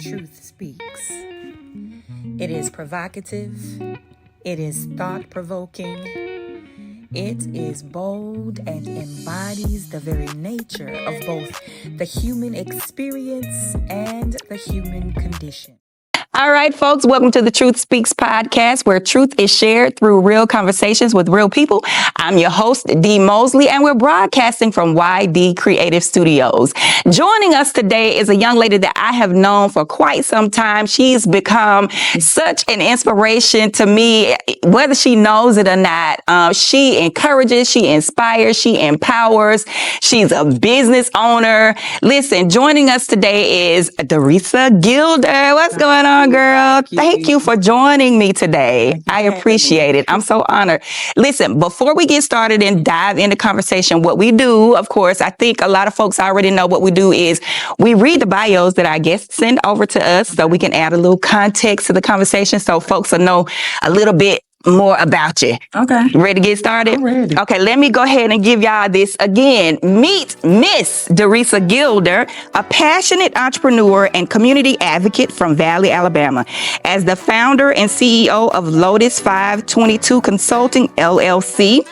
Truth Speaks. It is provocative. It is thought-provoking. It is bold and embodies the very nature of both the human experience and the human condition. All right, folks, welcome to the Truth Speaks podcast, where truth is shared through real conversations with real people. I'm your host, Dee Mosley, and we're broadcasting from YD Creative Studios. Joining us today is a young lady that I have known for quite some time. She's become such an inspiration to me, whether she knows it or not. She encourages, she inspires, she empowers. She's a business owner. Listen, joining us today is Doresa Gilder. What's going on, girl? Thank you for joining me today. I appreciate it. I'm so honored. Listen, before we get started and dive into conversation, what we do, of course, I think a lot of folks already know what we do is we read the bios that our guests send over to us so we can add a little context to the conversation so folks will know a little bit more about you. Okay. Ready to get started? I'm ready. Okay, let me go ahead and give y'all this again. Meet Miss Doresa Gilder, a passionate entrepreneur and community advocate from Valley, Alabama. As the founder and CEO of Lotus 522 Consulting, LLC,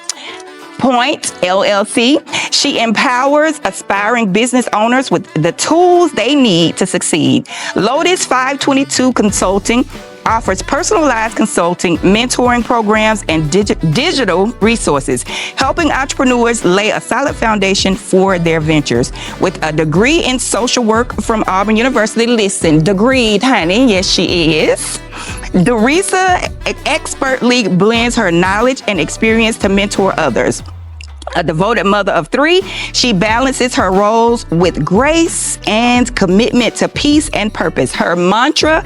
she empowers aspiring business owners with the tools they need to succeed. Lotus 522 Consulting offers personalized consulting, mentoring programs, and digital resources, helping entrepreneurs lay a solid foundation for their ventures. With a degree in social work from Auburn University, listen, degreed, honey, yes, she is. Doresa expertly blends her knowledge and experience to mentor others. A devoted mother of three, she balances her roles with grace and commitment to peace and purpose. Her mantra,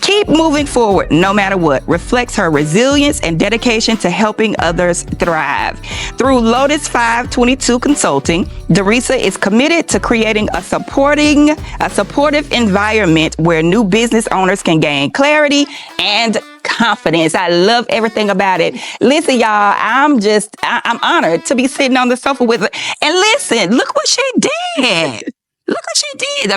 keep moving forward no matter what, reflects her resilience and dedication to helping others thrive. Through Lotus 522 Consulting, Doresa is committed to creating a supportive environment where new business owners can gain clarity and confidence. I love everything about it. Listen, y'all, I'm honored to be sitting on the sofa with her. And listen, look what she did. Look what she did.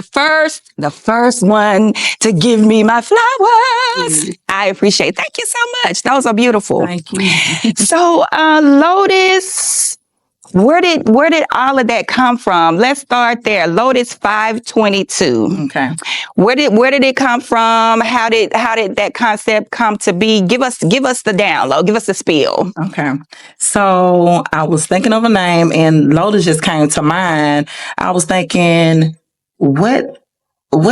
The first one to give me my flowers. I appreciate it. Thank you so much. Those are beautiful. Thank you. So, Lotus, where did all of that come from? Let's start there. Lotus 522. Okay. Where did it come from? How did that concept come to be? Give us the download. Give us the spiel. Okay. So I was thinking of a name and Lotus just came to mind. I was thinking, what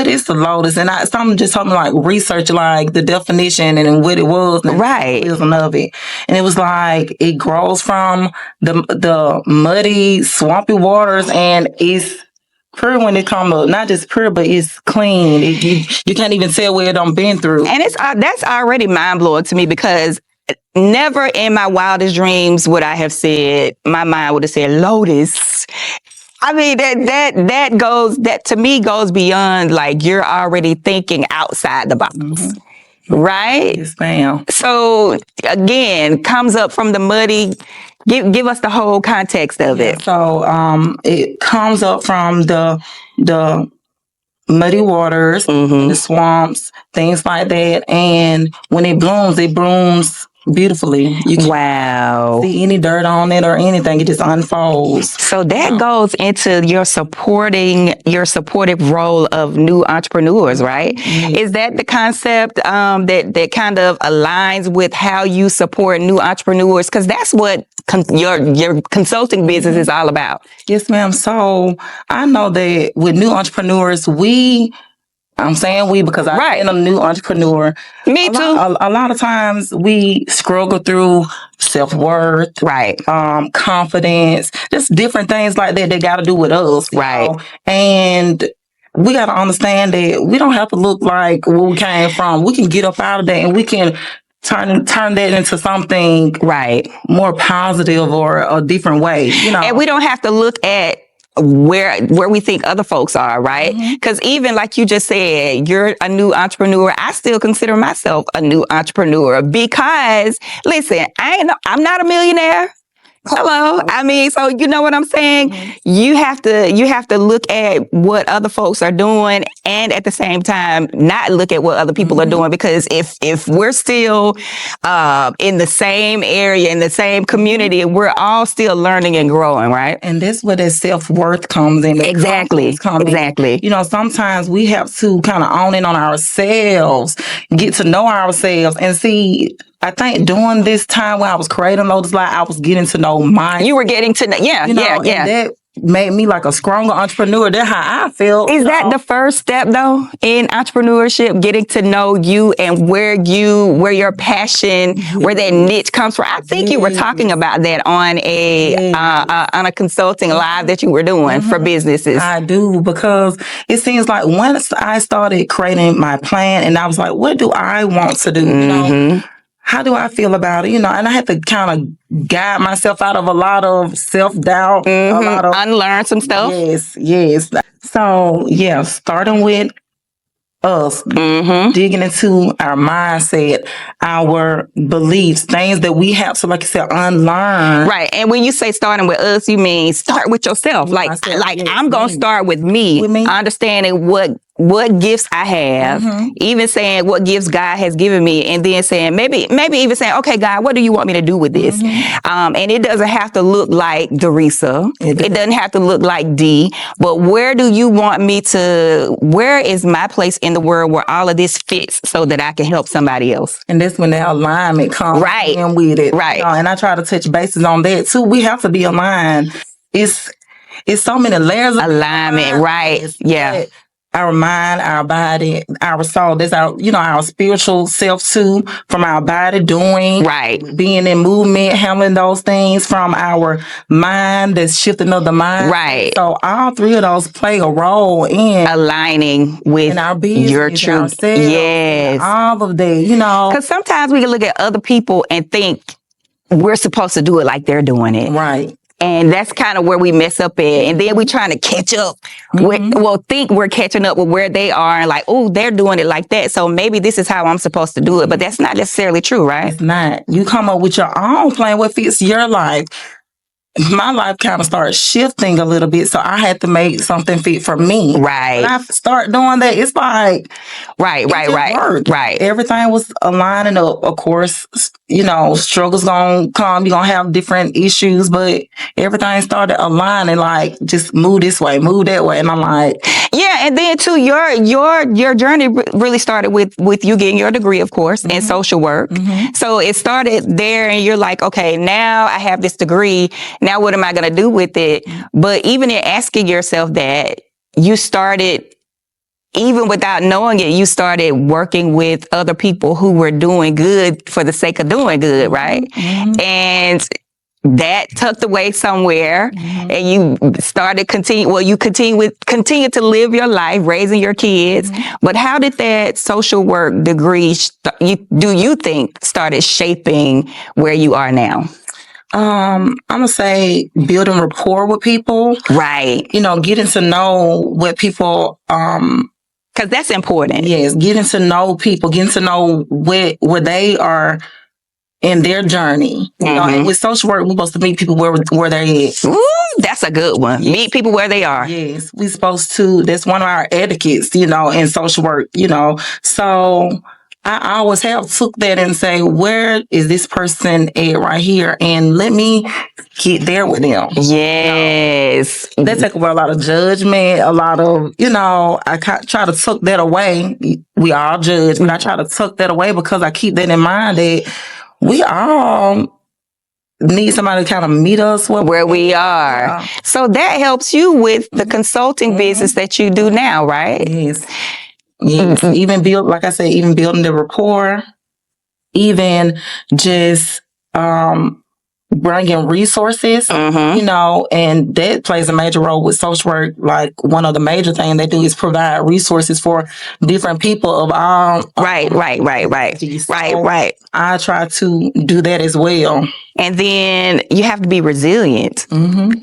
is the lotus? And something like research, like the definition and what it was, and right, the reason of it. And it was like it grows from the muddy, swampy waters, and it's pure when it comes up. Not just pure, but it's clean. You can't even tell where it done been through. And that's already mind blowing to me because never in my wildest dreams would I have said, my mind would have said Lotus. I mean, that to me goes beyond like you're already thinking outside the box. Mm-hmm. Right? Yes, ma'am. So again, comes up from the muddy. Give us the whole context of it. So, it comes up from the muddy waters, the swamps, things like that. And when it blooms beautifully. You can't see any dirt on it or anything. It just unfolds. So that goes into your supportive role of new entrepreneurs, right? Mm-hmm. Is that the concept that kind of aligns with how you support new entrepreneurs? Because that's what your consulting business is all about. Yes, ma'am. So I know that with new entrepreneurs, I'm saying we because I'm a new entrepreneur. Me too. A lot of times we struggle through self-worth, right? Confidence, just different things like that got to do with us, right? And we got to understand that we don't have to look like where we came from. We can get up out of that and we can turn that into something more positive or a different way, And we don't have to look at where we think other folks are, right? Because even like you just said, you're a new entrepreneur. I still consider myself a new entrepreneur because, listen, I'm not a millionaire. Hello. I mean, so you know what I'm saying? You have to look at what other folks are doing, and at the same time not look at what other people are doing, because if we're still in the same area, in the same community, we're all still learning and growing, right? And that's where that self-worth comes in. Exactly. Exactly. You know, sometimes we have to kind of own in on ourselves, get to know ourselves, and see. I think during this time when I was creating Lotus Live, I was getting to know You were getting to know, yeah. And that made me like a stronger entrepreneur. That's how I feel. Is that the first step though in entrepreneurship? Getting to know you and where your passion, where that niche comes from. I think you were talking about that on a consulting live that you were doing for businesses. I do, because it seems like once I started creating my plan, and I was like, what do I want to do? You know, how do I feel about it? You know, and I had to kind of guide myself out of a lot of self-doubt, a lot of unlearn some stuff. Yes. So starting with us, digging into our mindset, our beliefs, things that we have to, like you said, unlearn. Right. And when you say starting with us, you mean start with yourself. I'm going to start with me, understanding what gifts I have, even saying what gifts God has given me, and then saying maybe even saying, okay, God, what do you want me to do with this? And it doesn't have to look like Doresa. It doesn't have to look like Dee, but where do you want me to, where is my place in the world where all of this fits so that I can help somebody else? And that's when the alignment comes in with it. Right. You know, and I try to touch bases on that too. We have to be aligned. It's so many layers of alignment, right? Yeah. Our mind, our body, our soul. That's our spiritual self too, from our body doing, being in movement, handling those things, from our mind, that's shifting of the mind. Right. So all three of those play a role in aligning with our business, your truth. Yes. All of that, you know. Because sometimes we can look at other people and think we're supposed to do it like they're doing it. Right. And that's kind of where we mess up at. And then we trying to catch up. Think we're catching up with where they are, and like, oh, they're doing it like that, so maybe this is how I'm supposed to do it. But that's not necessarily true, right? It's not. You come up with your own plan, what fits your life. My life kind of started shifting a little bit, so I had to make something fit for me. Right. When I start doing that, it's like right. Everything was aligning up. Of course, you know, struggles gonna come. You're gonna have different issues, but everything started aligning. Like, just move this way, move that way, and I'm like, yeah. And then too, your journey really started with you getting your degree, of course, in social work. So it started there, and you're like, okay, now I have this degree. Now what am I going to do with it? But even in asking yourself that, you started, even without knowing it, you started working with other people who were doing good for the sake of doing good, right? And that tucked away somewhere, and you started continue to live your life, raising your kids. But how did that social work degree, do you think, started shaping where you are now? I'm gonna say building rapport with people. Right. You know, getting to know what people, cause that's important. Yes. Getting to know people, getting to know where they are in their journey. You know, and with social work, we're supposed to meet people where they're at. Ooh, that's a good one. Meet people where they are. Yes. We're supposed to, that's one of our etiquettes, you know, in social work, you know. So I always have took that and say, where is this person at right here? And let me get there with them. Yes. You know, that take away a lot of judgment, a lot of, you know, I try to tuck that away. We all judge, but I try to tuck that away because I keep that in mind that we all need somebody to kind of meet us where we are. Yeah. So that helps you with the consulting business that you do now, right? Yes. Yes. Even building the rapport, even just bringing resources, you know, and that plays a major role with social work. Like, one of the major things they do is provide resources for different people of all. Right. I try to do that as well. And then you have to be resilient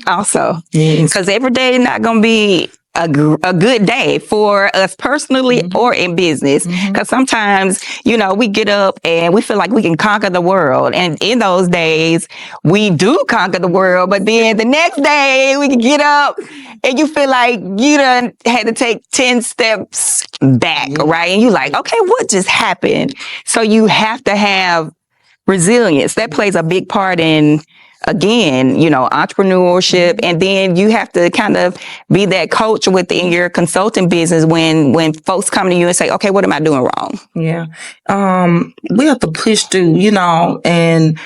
also. Yes. Because every day is not going to be a good day for us personally or in business. Because sometimes, we get up and we feel like we can conquer the world. And in those days, we do conquer the world. But then the next day, we can get up and you feel like you done had to take 10 steps back, right? And you're like, okay, what just happened? So you have to have resilience. That plays a big part in, again, entrepreneurship. And then you have to kind of be that coach within your consulting business when folks come to you and say, okay, what am I doing wrong? Yeah. We have to push through, and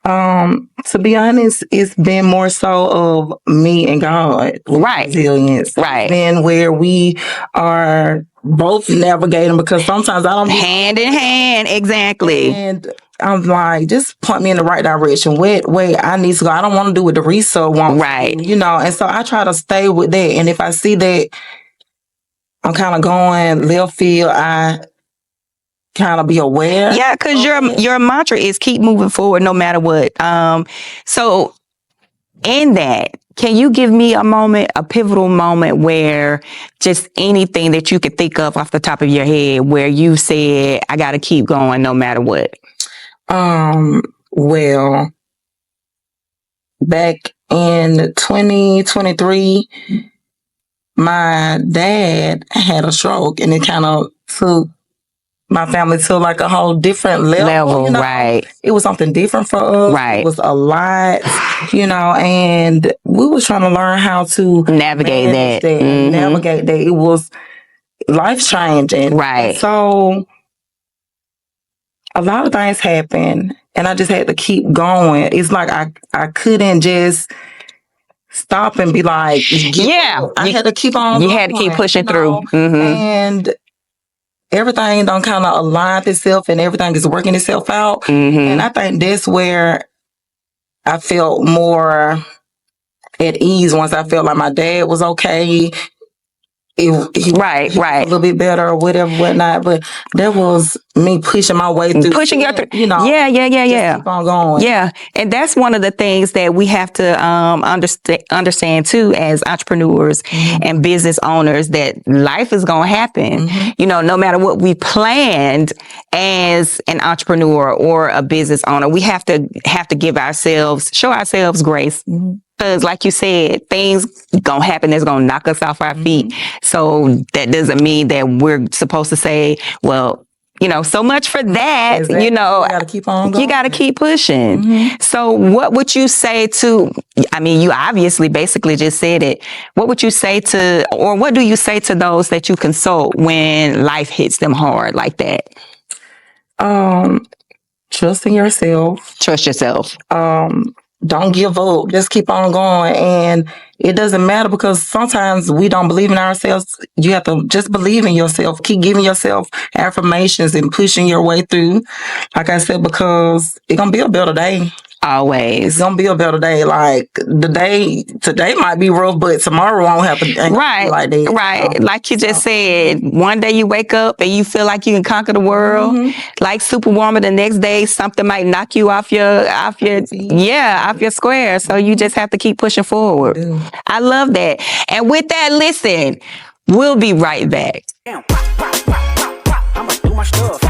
to be honest, it's been more so of me and God. Right. Resilience. Right. Then where we are both navigating, because sometimes I don't be hand in hand. Exactly. And I'm like, just point me in the right direction. Where I need to go. I don't want to do what Doresa wants. Right. And so I try to stay with that. And if I see that I'm kind of going left field, I kind of be aware. Yeah, because your mantra is keep moving forward no matter what. So in that, can you give me a pivotal moment where just anything that you could think of off the top of your head where you said, I got to keep going no matter what? Well, back in 2023, my dad had a stroke, and it kind of took my family to like a whole different level. Right. It was something different for us. Right. It was a lot, and we was trying to learn how to navigate that. Navigate that. It was life changing. Right. And so a lot of things happened, and I just had to keep going. It's like I couldn't just stop and be like, I had to keep on. You had to keep pushing through. And everything don't kind of align itself, and everything is working itself out. And I think that's where I felt more at ease once I felt like my dad was okay. He right. A little bit better or whatever, whatnot. But that was me pushing my way through. Pushing your Yeah. Keep on going. Yeah. And that's one of the things that we have to understand too as entrepreneurs and business owners, that life is going to happen. No matter what we planned as an entrepreneur or a business owner, we have to show ourselves grace. Because like you said, things gonna happen that's gonna knock us off our feet. So that doesn't mean that we're supposed to say, well, so much for that. Exactly. You gotta keep on going. You gotta keep pushing. So what would you say to, you obviously basically just said it. What would you say to, or what do you say to those that you consult when life hits them hard like that? Trust in yourself. Trust yourself. Don't give up. Just keep on going. And it doesn't matter, because sometimes we don't believe in ourselves. You have to just believe in yourself. Keep giving yourself affirmations and pushing your way through. Like I said, because it's going to be a better day. Always. It's going to be a better day. Like today might be rough, but tomorrow won't have to be like that. Right. Like you just said, one day you wake up and you feel like you can conquer the world. Like Superwoman, the next day something might knock you off your square. So you just have to keep pushing forward. I love that. And with that, listen, we'll be right back. I'ma do my stuff.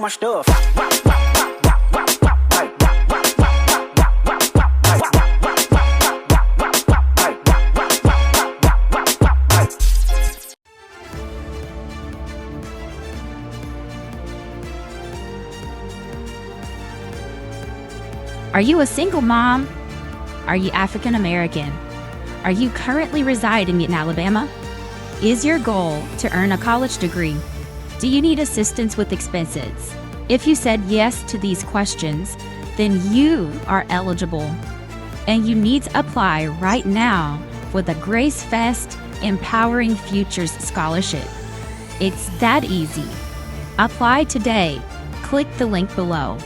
My stuff. Are you a single mom? Are you African American? Are you currently residing in Alabama? Is your goal to earn a college degree? Do you need assistance with expenses? If you said yes to these questions, then you are eligible. And you need to apply right now for the Grace Fest Empowering Futures Scholarship. It's that easy. Apply today. Click the link below.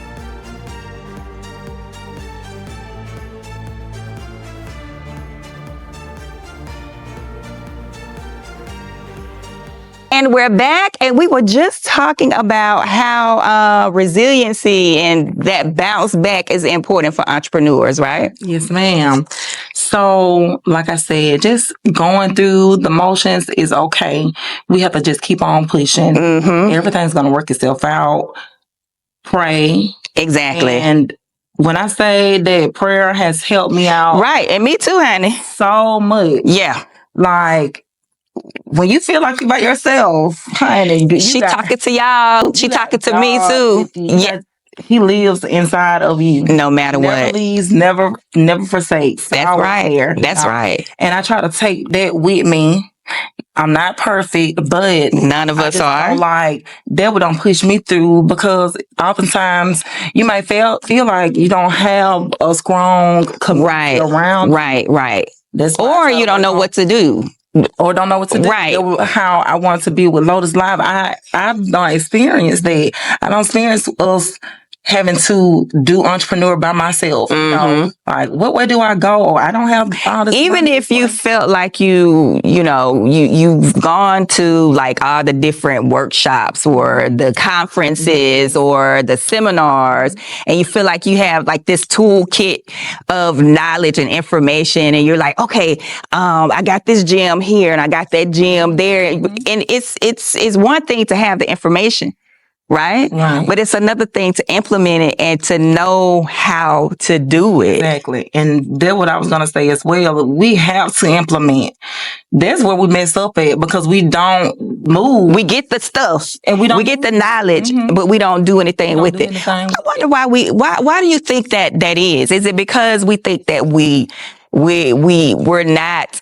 And we're back, and we were just talking about how resiliency and that bounce back is important for entrepreneurs, right? Yes, ma'am. So, like I said, just going through the motions is okay. We have to just keep on pushing. Mm-hmm. Everything's going to work itself out. Pray. Exactly. And when I say that prayer has helped me out. Right. And me too, honey. So much. Yeah. Like, when you feel like you're by yourself, honey, she talking to y'all. She talking to me too. Yeah. He lives inside of you. No matter never what. Leaves, never forsakes. That's right. There, That's right. And I try to take that with me. I'm not perfect, but none of us are. Like, devil don't push me through, because oftentimes you might feel like you don't have a strong community around. Right. Or you don't know what to do. Or don't know what to do. Right. How I want to be with Lotus Live. I don't experience that. I don't experience us having to do entrepreneur by myself. Mm-hmm. You know, like, what way do I go? I don't have all this. Even if you felt like you've gone to like all the different workshops or the conferences or the seminars, and you feel like you have like this toolkit of knowledge and information, and you're like, okay, I got this gym here and I got that gym there. And it's one thing to have the information. Right? But it's another thing to implement it and to know how to do it. Exactly. And that's what I was going to say as well. We have to implement. That's where we mess up at, because we don't move. We get the stuff and we get the knowledge, but we don't do anything with it. I wonder why do you think that is? Is it because we think that we're not,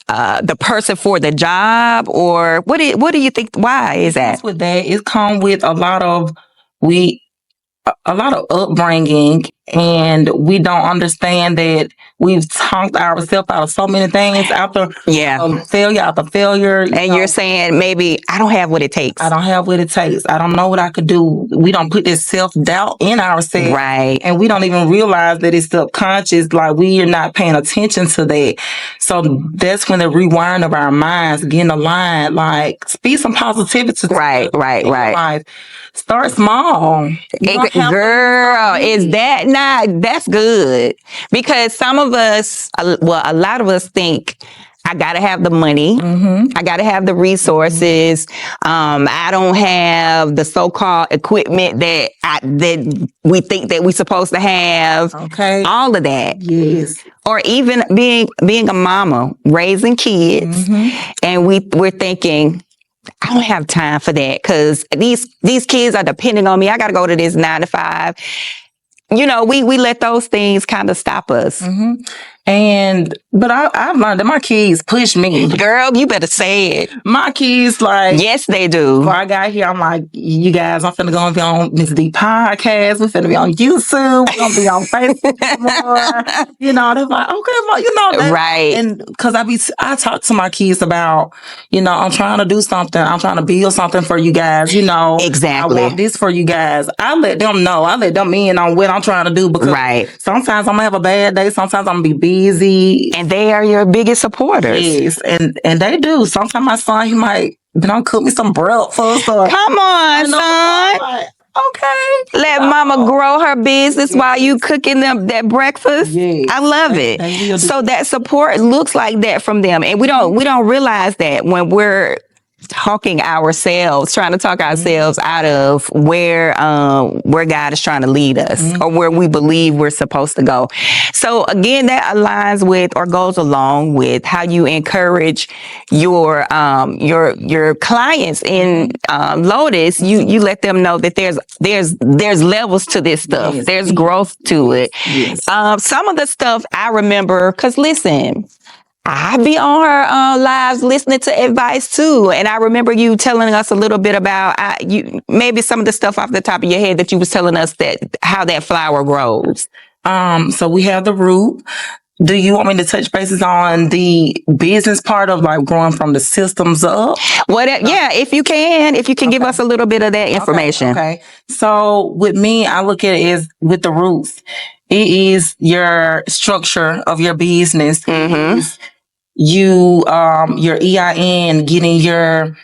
the person for the job, or what do you think? Why is that? With that, it comes with a lot of upbringing, and we don't understand that we've talked ourselves out of so many things after failure after failure. And you're saying, maybe I don't have what it takes. I don't have what it takes. I don't know what I could do. We don't put this self-doubt in ourselves. Right. And we don't even realize that it's subconscious. Like, we are not paying attention to that. So that's when the rewiring of our minds getting aligned. Like, speak some positivity. Right. Life. Start small. Girl, is that not? That's good. Because some of us, a lot of us think, I gotta have the money. Mm-hmm. I gotta have the resources. I don't have the so-called equipment that we think that we're supposed to have. Okay. All of that. Yes. Or even being a mama, raising kids, and we're thinking, I don't have time for that, because these kids are depending on me. I got to go to this 9 to 5. We let those things kind of stop us. Mm-hmm. But I've learned that my kids push me. Girl, you better say it. My kids, like... Yes, they do. Before I got here, I'm like, you guys, I'm finna go and be on Miss D podcast. We're finna be on YouTube. We're gonna be on Facebook more. They're like, okay, well, right. And because I talk to my kids about, I'm trying to do something. I'm trying to build something for you guys. Exactly. I want this for you guys. I let them know. I let them in on what I'm trying to do, because sometimes I'm gonna have a bad day. Sometimes I'm gonna be busy. And they are your biggest supporters. Yes, and they do. Sometimes my son, he might cook me some breakfast. Come on, son. Like, okay. Let mama grow her business while you cooking them that breakfast. Yes. I love it. So that support looks like that from them. And we don't realize that when we're trying to talk ourselves out of where God is trying to lead us, or where we believe we're supposed to go. So again, that aligns with, or goes along with, how you encourage your clients in Lotus. You let them know that there's levels to this stuff. Yes. There's growth to it. Yes. Some of the stuff I remember, because listen, I be on her lives listening to advice too. And I remember you telling us a little bit about maybe some of the stuff off the top of your head that you was telling us, that how that flower grows. So we have the root. Do you want me to touch bases on the business part of like growing from the systems up? Yeah, if you can give us a little bit of that information. Okay. So with me, I look at it as with the roots. It is your structure of your business. Mm-hmm. you your EIN, getting your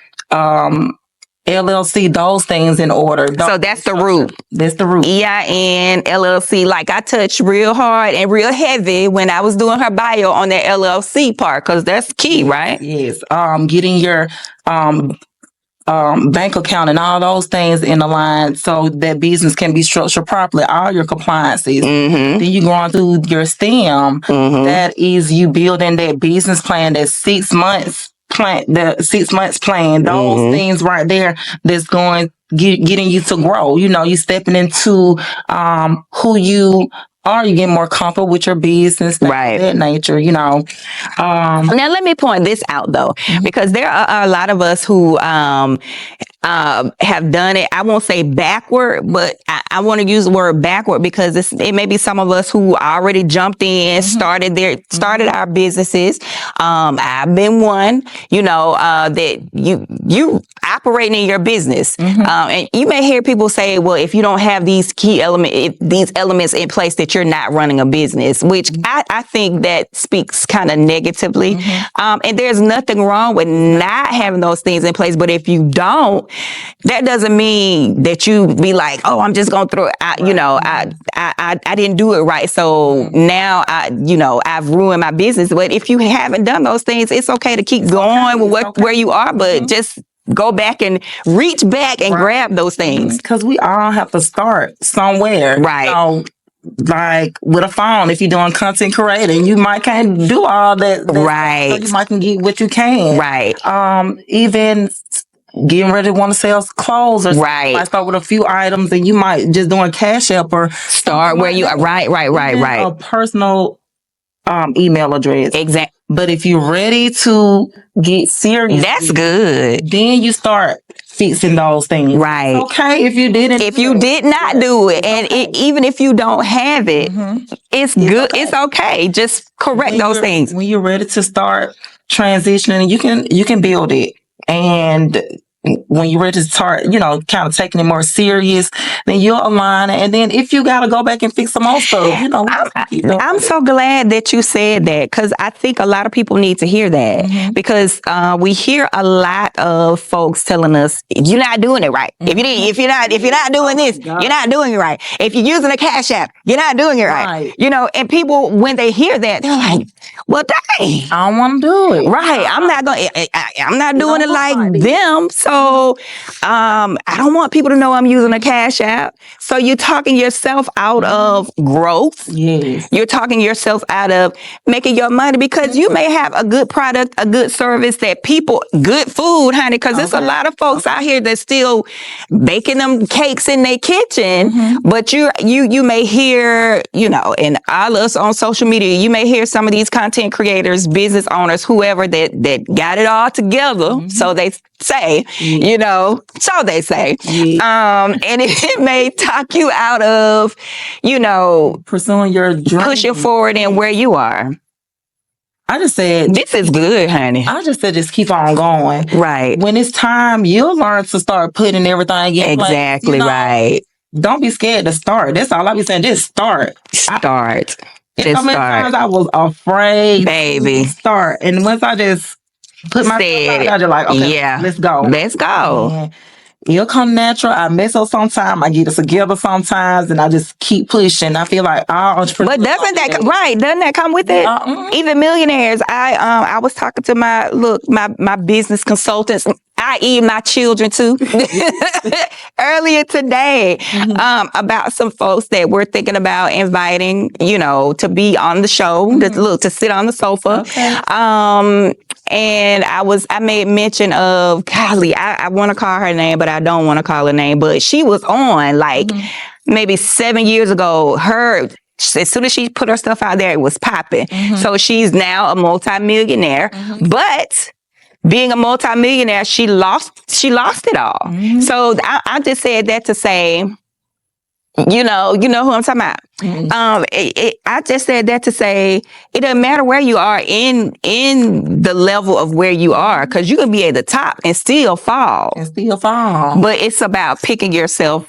LLC, those things in order. So that's the root. That's the root. EIN, LLC. Like I touched real hard and real heavy when I was doing her bio on that LLC part, because that's key, right? Yes. Getting your bank account and all those things in the line so that business can be structured properly. All your compliances. Then you going through your STEM. That is you building that business plan, that 6 months plan, the 6 months plan. Those things right there that's going getting you to grow. You know, you stepping into who you are. You get more comfortable with your business, right? That nature, you know. Now let me point this out though, because there are a lot of us who have done it. I won't say backward, but I want to use the word backward because it may be some of us who already jumped in, started our businesses. I've been one, you know, that you operating in your business. And you may hear people say, well, if you don't have these key elements in place, that you're not running a business, which I think that speaks kind of negatively. And there's nothing wrong with not having those things in place. But if you don't, that doesn't mean that you be like, oh, I'm just going through it. I didn't do it right. So now I've ruined my business. But if you haven't done those things, it's okay to keep going with where you are, but just go back and reach back and grab those things. Because we all have to start somewhere. Right. So, like with a phone, if you're doing content creating, you might can't do all that. Right. So you might can get what you can. Right. Even getting ready to want to sell clothes or something. Right. You might start with a few items and you might just doing Cash App or start where you are. Right. A personal email address. Exactly. But if you're ready to get serious, that's good. Then you start fixing those things. Right. Okay. If you did not do it, and even if you don't have it, it's good. Okay. It's okay. Just correct those things. When you're ready to start transitioning, you can build it. And when you're ready to start, kind of taking it more serious, then you'll align it. And then if you got to go back and fix some more stuff, I'm so glad that you said that, because I think a lot of people need to hear that, because we hear a lot of folks telling us, you're not doing it right. If you're not doing this, you're not doing it right. If you're using a Cash App, you're not doing it right. And people, when they hear that, they're like, well, dang, I don't want to do it. Right. I'm not doing it like them. So, I don't want people to know I'm using a Cash App. So you're talking yourself out of growth. Yes. You're talking yourself out of making your money, because you may have a good product, a good service that good food, honey, because there's a lot of folks out here that's still baking them cakes in their kitchen. But you may hear, and all us on social media, you may hear some of these content creators, business owners, whoever that got it all together. So they say, so they say. And it may talk you out of, pursuing your dream, pushing forward in where you are. I just said, this is good, honey. I just said, just keep on going. Right. When it's time, you'll learn to start putting everything in place. Exactly right. Don't be scared to start. That's all I be saying. Just start. Start. Just many times I was afraid, baby, to start, and once I just put myself out, I just like, okay, yeah, let's go. And it'll come natural. I mess up sometimes. I get it together sometimes, and I just keep pushing. I feel like all entrepreneurs. But doesn't that come with it? Even millionaires. I was talking to my business consultants, i.e. my children too, earlier today, about some folks that we're thinking about inviting, to be on the show, to sit on the sofa. Okay. And I made mention of Kylie. I want to call her name, but I don't want to call her name. But she was on maybe 7 years ago. As soon as she put her stuff out there, it was popping. So she's now a multimillionaire. But being a multimillionaire, she lost it all. So I just said that to say, you know who I'm talking about. I just said that to say it doesn't matter where you are in the level of where you are, because you can be at the top and still fall. But it's about picking yourself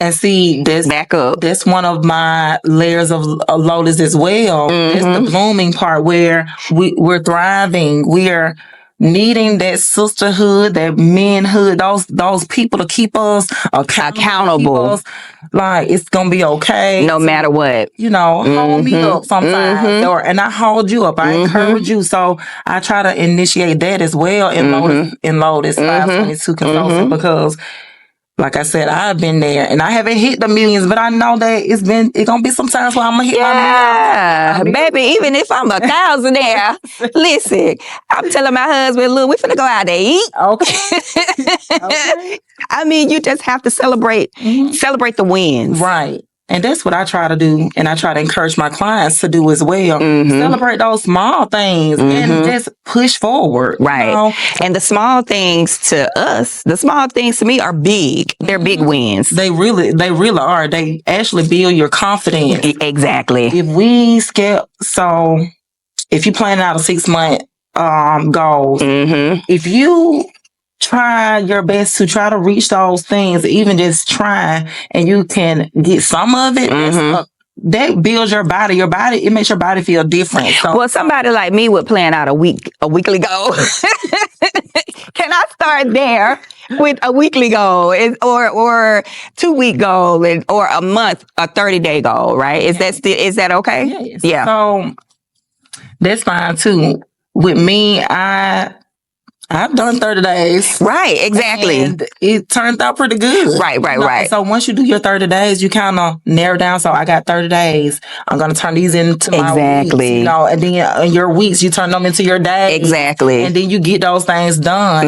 And see, back up. That's one of my layers of Lotus as well. It's the blooming part where we're thriving. We're needing that sisterhood, that manhood, those people to keep us accountable. Keep us, like, it's gonna be okay. No matter what. Hold me up sometimes. And I hold you up. I encourage you. So I try to initiate that as well in Lotus 522 Consulting because, like I said, I've been there and I haven't hit the millions, but I know that it's gonna be some times where I'm gonna hit my millions. Baby, even if I'm a thousandaire, listen, I'm telling my husband, look, we finna go out there eat. Okay. I mean, you just have to celebrate the wins. Right. And that's what I try to do. And I try to encourage my clients to do as well. Celebrate those small things and just push forward. Right. And the small things to us, the small things to me are big. They're big wins. They really are. They actually build your confidence. Exactly. So if you're planning out a 6-month goals, if you try your best to try to reach those things, even just try, and you can get some of it, that builds your body. It makes your body feel different. So, well, somebody like me would plan out a weekly goal. Can I start there with a weekly goal or 2-week goal or a month, a 30-day goal, right? Is that okay? Yes. Yeah. So that's fine too. With me, I've done 30 days. Right, exactly. And it turned out pretty good. Right. So once you do your 30 days, you kind of narrow down. So I got 30 days. I'm going to turn these into my weeks. And then in your weeks, you turn them into your days. Exactly. And then you get those things done.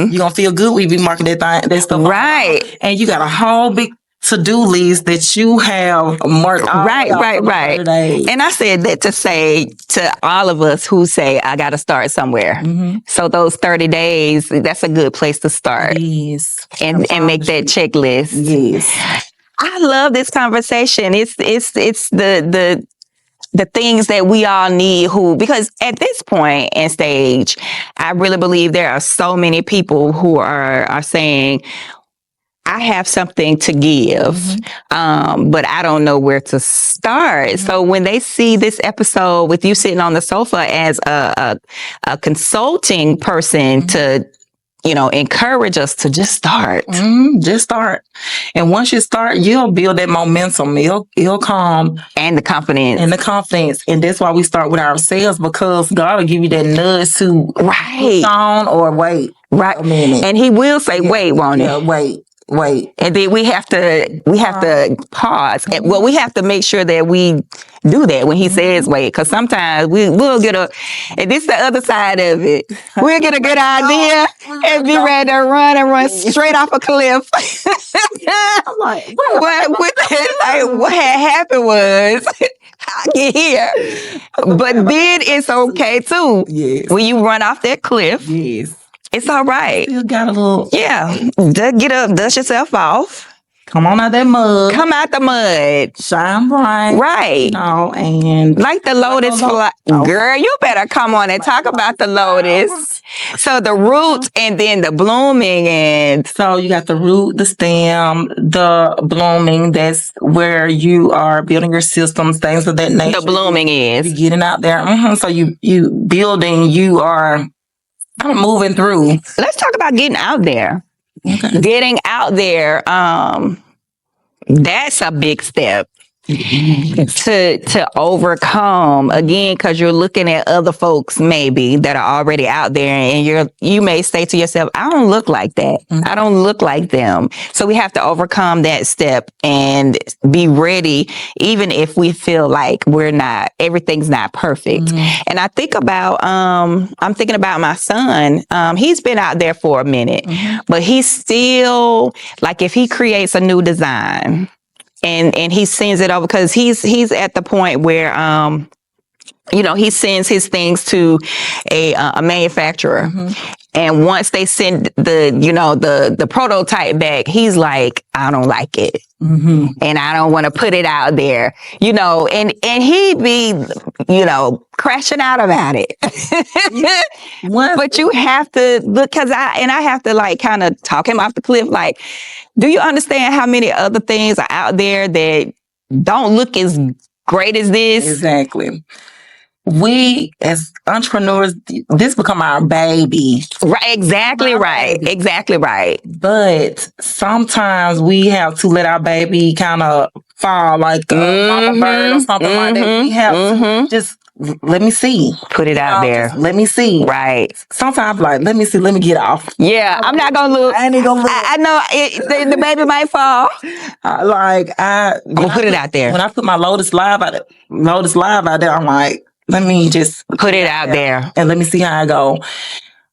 You're going to feel good when you be marking that stuff. Right. And you got a whole big to-do list that you have marked out. Right. And I said that to say to all of us who say, I got to start somewhere. So those 30 days, that's a good place to start. Yes. And make that checklist. Yes. I love this conversation. It's the things that we all need because at this point and stage, I really believe there are so many people who are saying, I have something to give, but I don't know where to start. So when they see this episode with you sitting on the sofa as a consulting person to, encourage us to just start. Just start. And once you start, you'll build that momentum. It'll come. And the confidence. And that's why we start with ourselves, because God will give you that nudge to push on or wait. Right. A minute. And he will say, wait, won't he? Wait. And then we have to pause. Well, we have to make sure that we do that when he says wait, because sometimes we'll get and this is the other side of it. We'll get a good idea and be ready to run straight off a cliff. I'm like, what had happened was I get here. But then it's okay too. Yes. When you run off that cliff. Yes. It's all right. You got a little. Yeah. Get up, dust yourself off. Come on out that mud. Come out the mud. Shine bright. Right. And like the Lotus fly. Girl, you better come on and talk about the Lotus. So the roots and then the blooming and. So you got the root, the stem, the blooming. That's where you are building your systems, things of that nature. The blooming is. You're getting out there. So you building, you are moving through. Let's talk about getting out there. Okay. Getting out there, that's a big step to overcome, again, because you're looking at other folks maybe that are already out there, and you may say to yourself, I don't look like that. I don't look like them. So we have to overcome that step and be ready, even if we feel like everything's not perfect. And I think about, I'm thinking about my son. He's been out there for a minute, but he's still, like, if he creates a new design, and he sends it over, because he's at the point where he sends his things to a manufacturer, And once they send the prototype back, he's like, I don't like it. Mm-hmm. And I don't want to put it out there, and he'd be, crashing out about it. But you have to look, I have to like kind of talk him off the cliff. Like, do you understand how many other things are out there that don't look as great as this? Exactly. We as entrepreneurs, this become our baby. Right, exactly right. Baby. Exactly right. But sometimes we have to let our baby kind of fall like a mama bird or something like that. We have to just let me see. Put it out there. Let me see. Right. Sometimes like, let me see, let me get off. Yeah, I'm not going to look. I ain't gonna look. I know the baby might fall. I'm gonna put it out there. When I put my Lotus Live out there, I'm like, let me just put it out there and let me see how I go.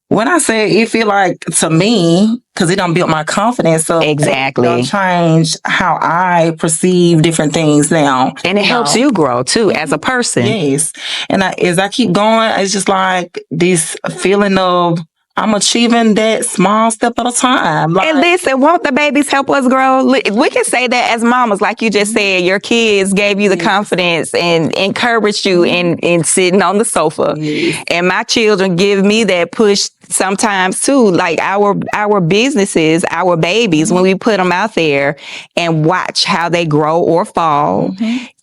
When I say it feel like to me, because it done built my confidence up. Exactly. It done change how I perceive different things now. And it helps you grow too as a person. Yes. And as I keep going, it's just like this feeling of I'm achieving that small step at a time. Like, and listen, won't the babies help us grow? We can say that as mamas, like you just said, your kids gave you the confidence and encouraged you in sitting on the sofa. Yes. And my children give me that push sometimes too. Like our businesses, our babies, when we put them out there and watch how they grow or fall,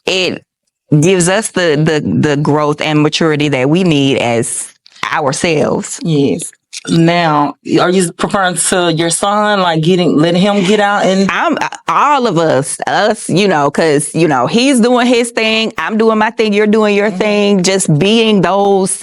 it gives us the growth and maturity that we need as ourselves. Yes. Now, are you preferring to your son, like letting him get out and? I'm all of us, because he's doing his thing, I'm doing my thing, you're doing your thing. Just being those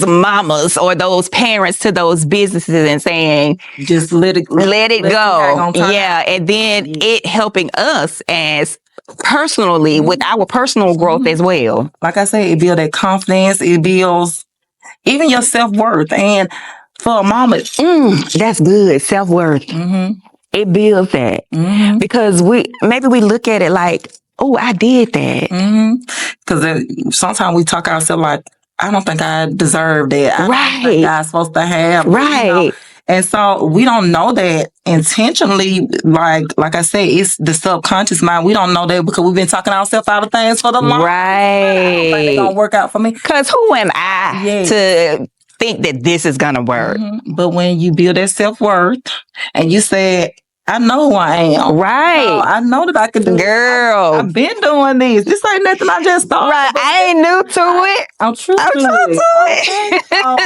mamas or those parents to those businesses and saying, just let it go. Yeah, and then it helping us as personally with our personal growth as well. Like I say, it builds that confidence. It builds even your self-worth. And for a moment, that's good. Self-worth. It builds that. Because we look at it like, oh, I did that. Because sometimes we talk ourselves like, I don't think I deserve that. I don't think I'm supposed to have. Right. And so we don't know that intentionally. Like I say, it's the subconscious mind. We don't know that because we've been talking ourselves out of things for the long time. Right. I don't think it's going to work out for me. Because who am I to think that this is going to work? But when you build that self-worth and you say, I know who I am. Right. So I know that I can do Girl. I've been doing this. This ain't nothing I just thought. Right. I ain't new to it. I'm true to it. So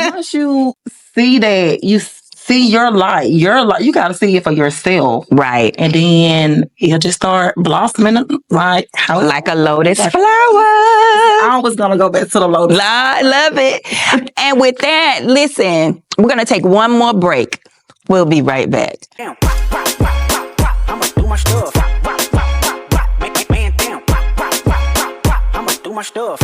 once you see that, you see your light, you got to see it for yourself. Right. And then you'll just start blossoming like a lotus flower. I was going to go back to the lotus. I love it. And with that, listen, we're going to take one more break. We'll be right back. I'ma do my stuff. Man down. I'ma do my stuff.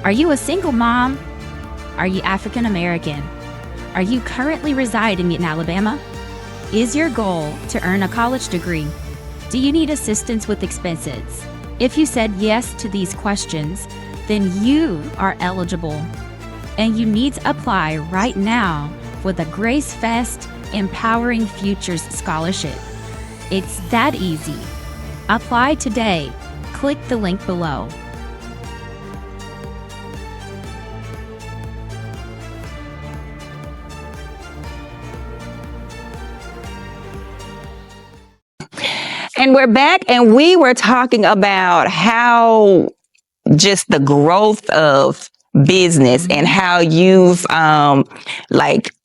Are you a single mom? Are you African American? Are you currently residing in Alabama? Is your goal to earn a college degree? Do you need assistance with expenses? If you said yes to these questions, then you are eligible. And you need to apply right now for the Grace Fest Empowering Futures Scholarship. It's that easy. Apply today. Click the link below. And we're back, and we were talking about how just the growth of business and how you've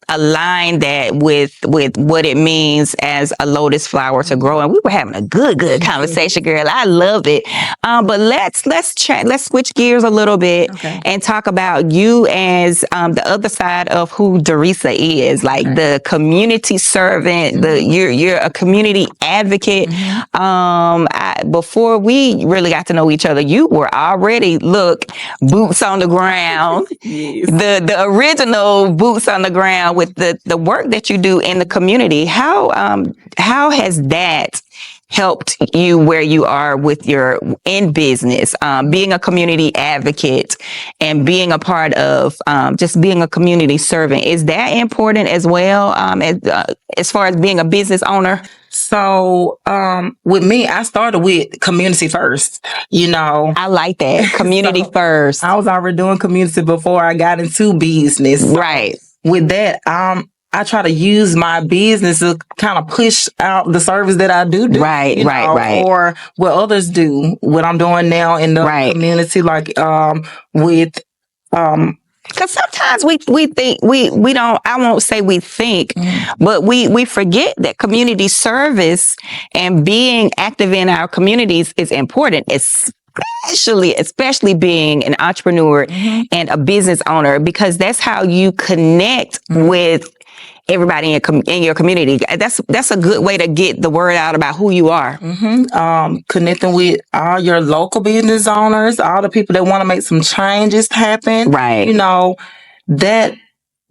align that with what it means as a lotus flower to grow. And we were having a good conversation, girl. I loved it. But let's switch gears a little bit and talk about you as the other side of who Doresa is, like the community servant. You're a community advocate. Before we really got to know each other, you were already boots on the ground, the original boots on the ground with the work that you do in the community. How has that helped you where you are with your in business, being a community advocate and being a part of just being a community servant? Is that important as well, as far as being a business owner? So, with me, I started with community first, I like that. Community first. I was already doing community before I got into business. So right. With that, I try to use my business to kind of push out the service that I do. Right. Or what others do, what I'm doing now in the community, like, with, because sometimes we think we don't, I won't say we think, but we forget that community service and being active in our communities is important, especially being an entrepreneur and a business owner, because that's how you connect with everybody in your community. That's a good way to get the word out about who you are. Connecting with all your local business owners, all the people that want to make some changes happen. Right. That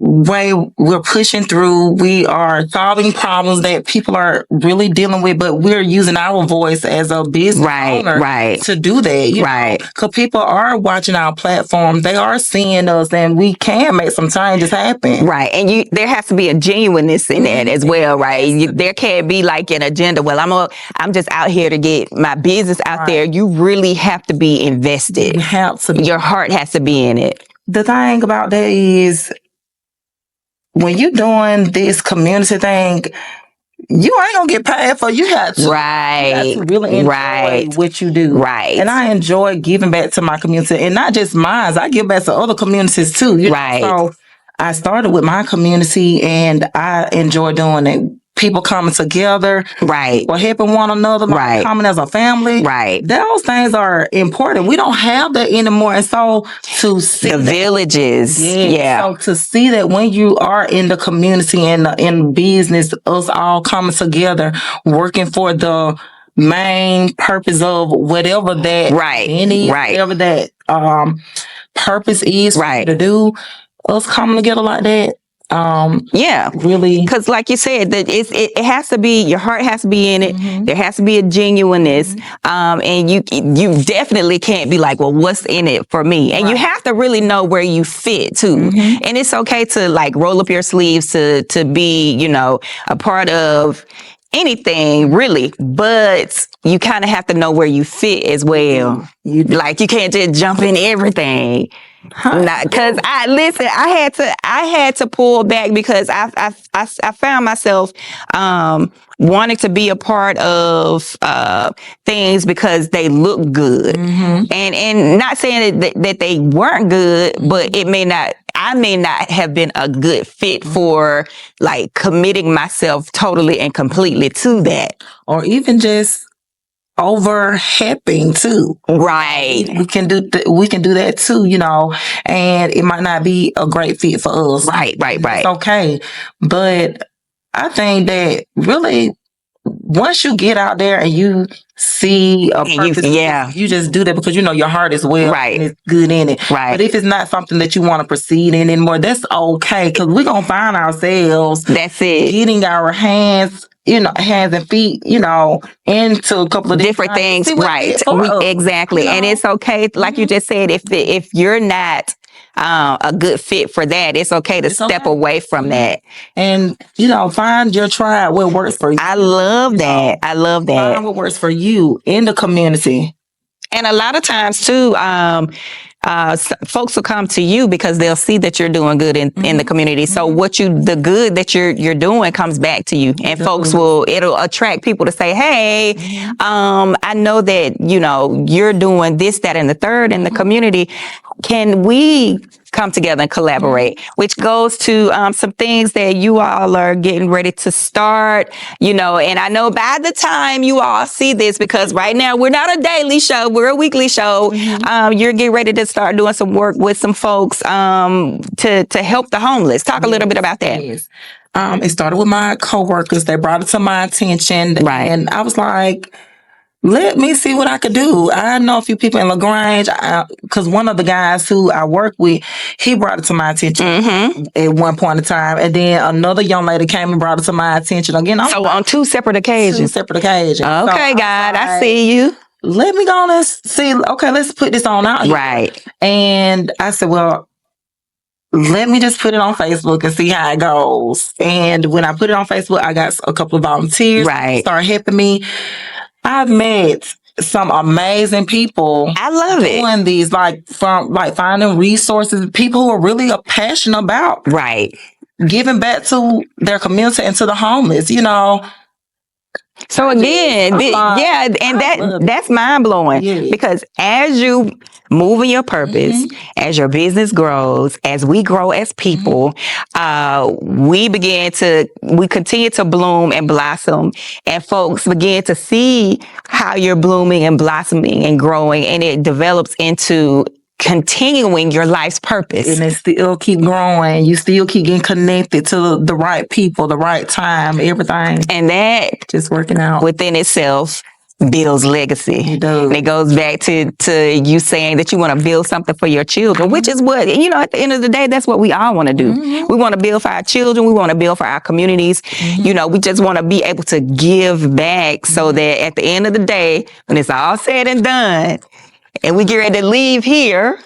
way we're pushing through. We are solving problems that people are really dealing with, but we're using our voice as a business owner to do that. Because people are watching our platform. They are seeing us, and we can make some changes happen. Right. And there has to be a genuineness in that as well, right? There can't be like an agenda. Well, I'm just out here to get my business out there. You really have to be invested. You have to be. Your heart has to be in it. The thing about that is, when you're doing this community thing, you ain't gonna get paid for it. You have to, really enjoy what you do. Right. And I enjoy giving back to my community, and not just mine. I give back to other communities too. So I started with my community, and I enjoy doing it. People coming together, or helping one another, coming as a family. Those things are important. We don't have that anymore. And so to see the villages, so to see that when you are in the community and in business, us all coming together, working for the main purpose of whatever that whatever that purpose is for you to do, us coming together like that. Really, because like you said, that it has to be, your heart has to be in it. There has to be a genuineness, and you definitely can't be like, well, what's in it for me? And you have to really know where you fit too. And it's okay to like roll up your sleeves to be, a part of anything really, but you kind of have to know where you fit as well. You can't just jump in everything. Because I had to pull back, because I found myself wanting to be a part of things because they look good, and not saying that they weren't good, but I may not have been a good fit for like committing myself totally and completely to that, or even just over helping too. Right. We can do that too, and it might not be a great fit for us. Right. It's okay. But I think that really, once you get out there and you see a purpose, you just do that because your heart is well and it's good in it. Right. But if it's not something that you want to proceed in anymore, that's okay, because we're gonna find ourselves getting our hands and feet, into a couple of different things. Right. Exactly. And it's okay. Like you just said, if you're not a good fit for that, it's okay to step away from that. And, find your tribe, what works for you. I love that. Find what works for you in the community. And a lot of times too, folks will come to you because they'll see that you're doing good in the community. So the good that you're doing comes back to you, and folks it'll attract people to say, hey, I know that, you're doing this, that, and the third in the community. can we come together and collaborate? Which goes to some things that you all are getting ready to start, and I know by the time you all see this, because right now we're not a daily show, we're a weekly show. You're getting ready to start doing some work with some folks to help the homeless. Talk a little bit about that. Yes. It started with my coworkers. They brought it to my attention. Right. And I was like, let me see what I could do. I know a few people in LaGrange, because one of the guys who I work with, he brought it to my attention at one point in time. And then another young lady came and brought it to my attention again. So on two separate occasions. Okay, So God, I see you. Let me go on and see. Okay, let's put this on out here. Right. And I said, well, let me just put it on Facebook and see how it goes. And when I put it on Facebook, I got a couple of volunteers. Right. Start helping me. I've met some amazing people. I love it. Doing these, from finding resources, people who are really passionate about giving back to their community and to the homeless, So again, that's mind blowing because as you move in your purpose, as your business grows, as we grow as people, we continue to bloom and blossom, and folks begin to see how you're blooming and blossoming and growing, and it develops into continuing your life's purpose. And it still keep growing. You still keep getting connected to the right people, the right time, everything. And that just working out within itself builds legacy. It does. And it goes back to you saying that you want to build something for your children, which is what, at the end of the day, that's what we all want to do. We want to build for our children. We want to build for our communities. We just want to be able to give back so that at the end of the day, when it's all said and done, and we get ready to leave here,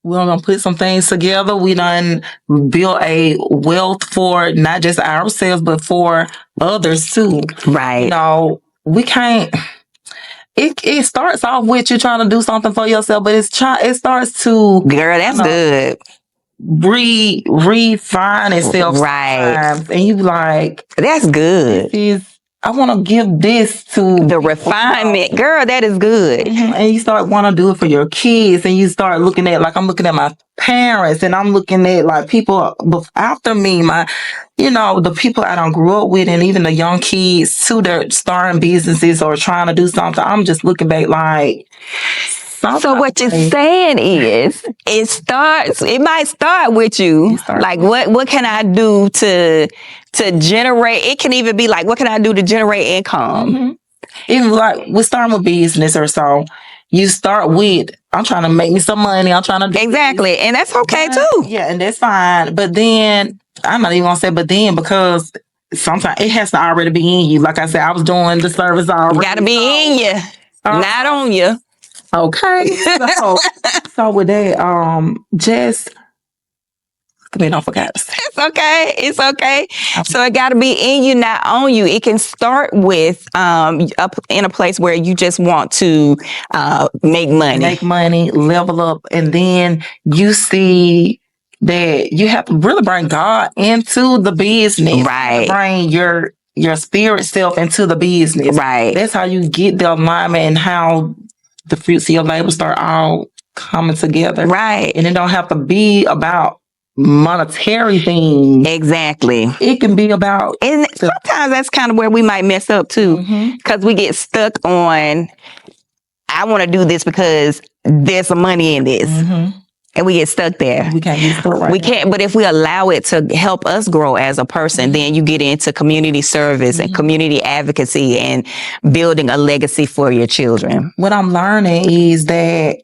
we're going to put some things together. We done build a wealth for not just ourselves, but for others too. Right. We can't. It starts off with you trying to do something for yourself, but it starts to, girl, that's good. refine itself. Right. Sometimes. And you like, that's good. I want to give this to the refinement. Girl, that is good. And you start want to do it for your kids, and you start looking at, I'm looking at my parents, and I'm looking at people after me, the people I don't grew up with, and even the young kids too, they're starting businesses or trying to do something. I'm just looking back so what you're saying is it might start with you. What can I do to generate? It can even be what can I do to generate income? Even we're starting with business or so. You start with, I'm trying to make me some money. I'm trying to do exactly. This. And that's okay too. Yeah. And that's fine. But then I'm not even going to say, but then, because sometimes it has to already be in you. Like I said, I was doing the service already. Got to be in you, not on you. Okay. So with that, just, I forgot to say. It's okay. So it got to be in you, not on you. It can start with up in a place where you just want to make money, level up, and then you see that you have to really bring God into the business. Right. Bring your spirit self into the business. Right. That's how you get the alignment and how the fruits of your labor start all coming together. Right. And it don't have to be about monetary things. Exactly. It can be about... And sometimes that's kind of where we might mess up too. Because we get stuck on, I want to do this because there's some money in this. And we get stuck there. We can't get stuck We can't, but if we allow it to help us grow as a person, then you get into community service and community advocacy and building a legacy for your children. What I'm learning is that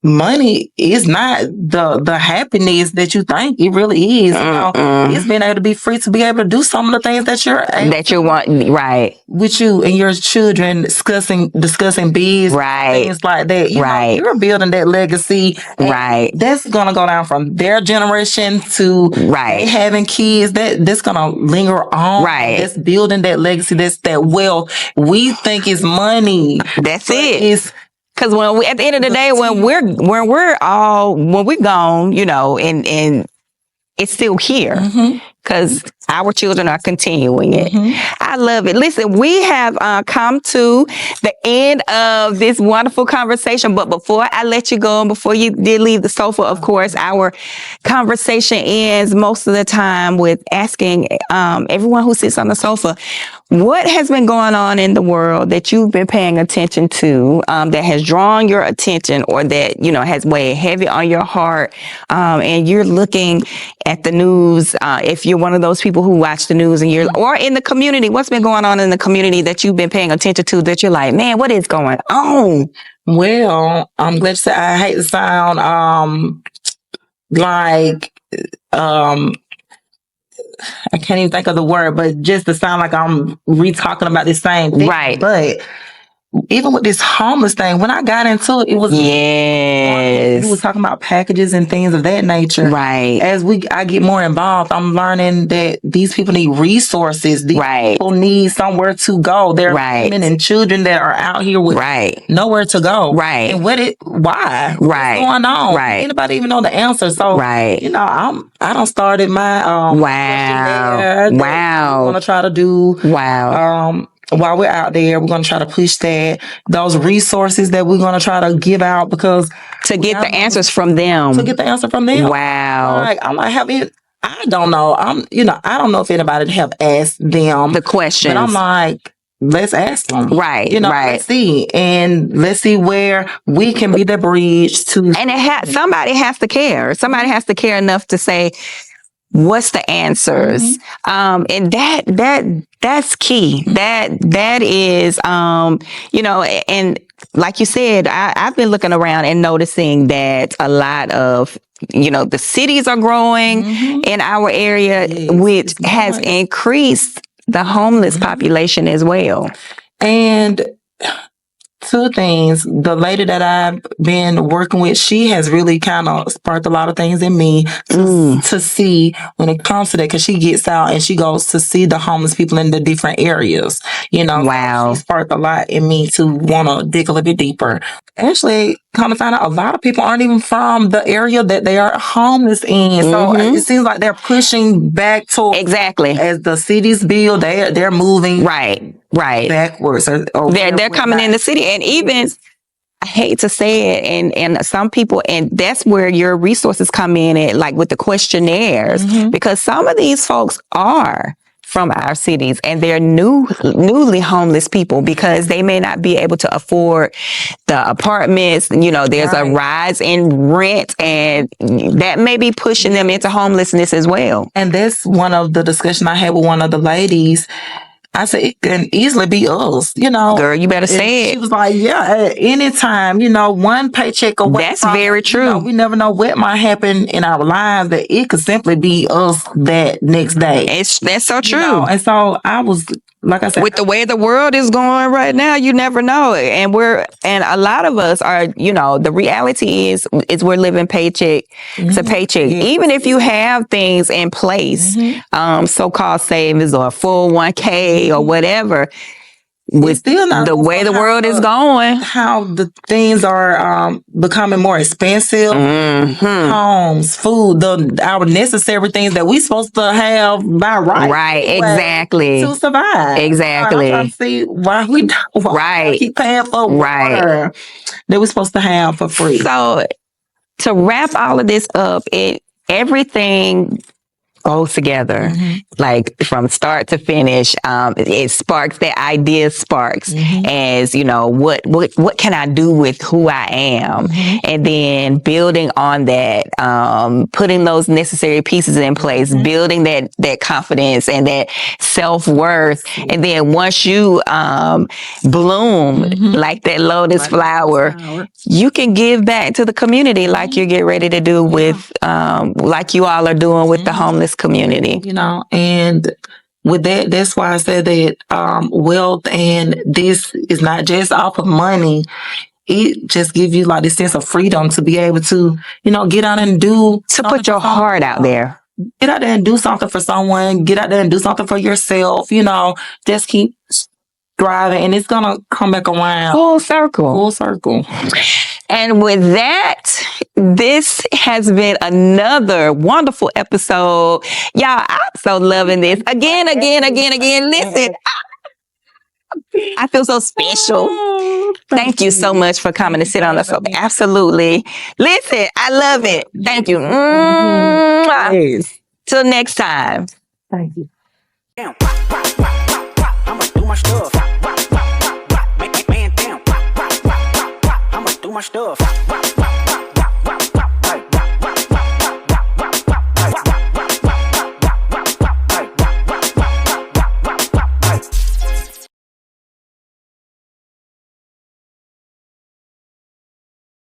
money is not the happiness that you think it really is. It's being able to be free to be able to do some of the things that you want, right? With you and your children discussing business, right? Things like that, you're building that legacy, right? That's gonna go down from their generation to they having kids. That's gonna linger on, right? That's building that legacy. That's that wealth. We think it's money. That's it. Because when we, at the end of the day, when we're gone, and it's still here. Because our children are continuing it. Mm-hmm. I love it. Listen, we have come to the end of this wonderful conversation. But before I let you go, and before you did leave the sofa, of course, our conversation ends most of the time with asking everyone who sits on the sofa, what has been going on in the world that you've been paying attention to, that has drawn your attention, or that, has weighed heavy on your heart, and you're looking at the news, if you're one of those people who watch the news, and or in the community, what's been going on in the community that you've been paying attention to that you're like, man, what is going on? Well, I'm glad to say I hate to sound I can't even think of the word, but just to sound like I'm re-talking about the same thing. Right. But even with this homeless thing, when I got into it, it was yes. we was talking about packages and things of that nature. Right. As I get more involved, I'm learning that these people need resources. These people need somewhere to go. There are women and children that are out here with nowhere to go. Right. And why? Right. What's going on? Right. Anybody even know the answer? So, I done started my wow. I'm gonna try to do while we're out there. We're going to try to push those resources that we're going to try to give out, because to get the answers from them. Wow. I'm like, I don't know. I don't know if anybody have asked them the questions, but I'm like, let's ask them. Right. Let's see. And let's see where we can be the bridge to. And somebody has to care. Somebody has to care enough to say, what's the answers? And that's key. That is, and like you said, I've been looking around and noticing that a lot of, the cities are growing in our area, which has increased the homeless population as well. And two things. The lady that I've been working with, she has really kind of sparked a lot of things in me to see when it comes to that, because she gets out and she goes to see the homeless people in the different areas. Wow. She sparked a lot in me to want to dig a little bit deeper. Actually, kind of find out a lot of people aren't even from the area that they are homeless in. So it seems like they're pushing back to as the cities build, they're moving backwards. Or they're coming in the city. And even, I hate to say it, and some people, and that's where your resources come in at, like with the questionnaires, because some of these folks are from our cities and they're newly homeless people, because they may not be able to afford the apartments. There's a rise in rent, and that may be pushing them into homelessness as well. And that's one of the discussion I had with one of the ladies. I said, it can easily be us, Girl, you better say it. She was like, at any time, one paycheck away. That's very true. We never know what might happen in our lives, that it could simply be us that next day. That's so true. And so I was, like I said, with the way the world is going right now, you never know. And a lot of us are, the reality is we're living paycheck to paycheck. Yes. Even if you have things in place, so-called savings or 401k or whatever, with still not the way the world is going, how the things are becoming more expensive. Homes, food, our necessary things that we supposed to have by right, exactly, to survive. Exactly. I'm trying to see why we don't keep paying for water that we're supposed to have for free. So to wrap all of this up, everything goes together, like from start to finish. It sparks, that idea sparks as, what can I do with who I am? And then building on that, putting those necessary pieces in place, building that confidence and that self-worth. And then once you bloom like that lotus flower, you can give back to the community like you get ready to do with, like you all are doing with the homeless community. And with that, that's why I said that wealth and this is not just off of money. It just gives you like this sense of freedom to be able to, get out and put your heart out there. Get out there and do something for someone. Get out there and do something for yourself. Just keep striving, and it's gonna come back around. Full circle. Full circle. And with that, This has been another wonderful episode. Y'all, I'm so loving this. Again. Listen, I feel so special. Thank you so much for coming to sit on the sofa. Absolutely. Listen, I love it. Thank you. Yes. Till next time. Thank you. Damn. I'ma do my stuff. Man, damn. I'ma do my stuff.